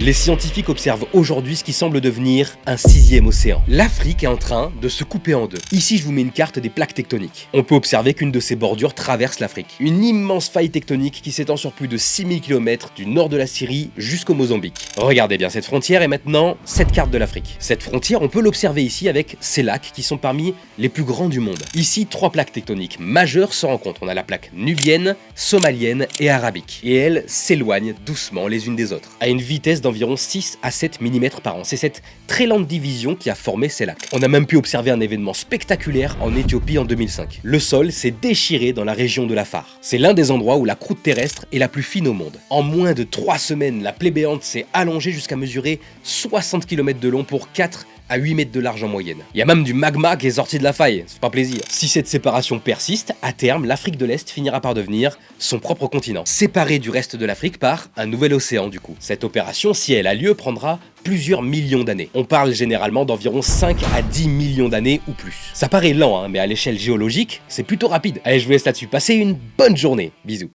Les scientifiques observent aujourd'hui ce qui semble devenir un sixième océan. L'Afrique est en train de se couper en deux. Ici, je vous mets une carte des plaques tectoniques. On peut observer qu'une de ces bordures traverse l'Afrique. Une immense faille tectonique qui s'étend sur plus de 6000 km du nord de la Syrie jusqu'au Mozambique. Regardez bien cette frontière et maintenant cette carte de l'Afrique. Cette frontière, on peut l'observer ici avec ces lacs qui sont parmi les plus grands du monde. Ici, trois plaques tectoniques majeures se rencontrent. On a la plaque nubienne, somalienne et arabique. Et elles s'éloignent doucement les unes des autres, à une vitesse d'environ 6 à 7 mm par an. C'est cette très lente division qui a formé ces lacs. On a même pu observer un événement spectaculaire en Éthiopie en 2005. Le sol s'est déchiré dans la région de l'Afar. C'est l'un des endroits où la croûte terrestre est la plus fine au monde. En moins de 3 semaines, la plaie béante s'est allongée jusqu'à mesurer 60 km de long pour 4 à 8 mètres de large en moyenne. Il y a même du magma qui est sorti de la faille, c'est pas plaisir. Si cette séparation persiste, à terme, l'Afrique de l'Est finira par devenir son propre continent, séparé du reste de l'Afrique par un nouvel océan du coup. Cette opération, si elle a lieu, prendra plusieurs millions d'années. On parle généralement d'environ 5 à 10 millions d'années ou plus. Ça paraît lent, mais à l'échelle géologique, c'est plutôt rapide. Allez, je vous laisse là-dessus. Passez une bonne journée. Bisous.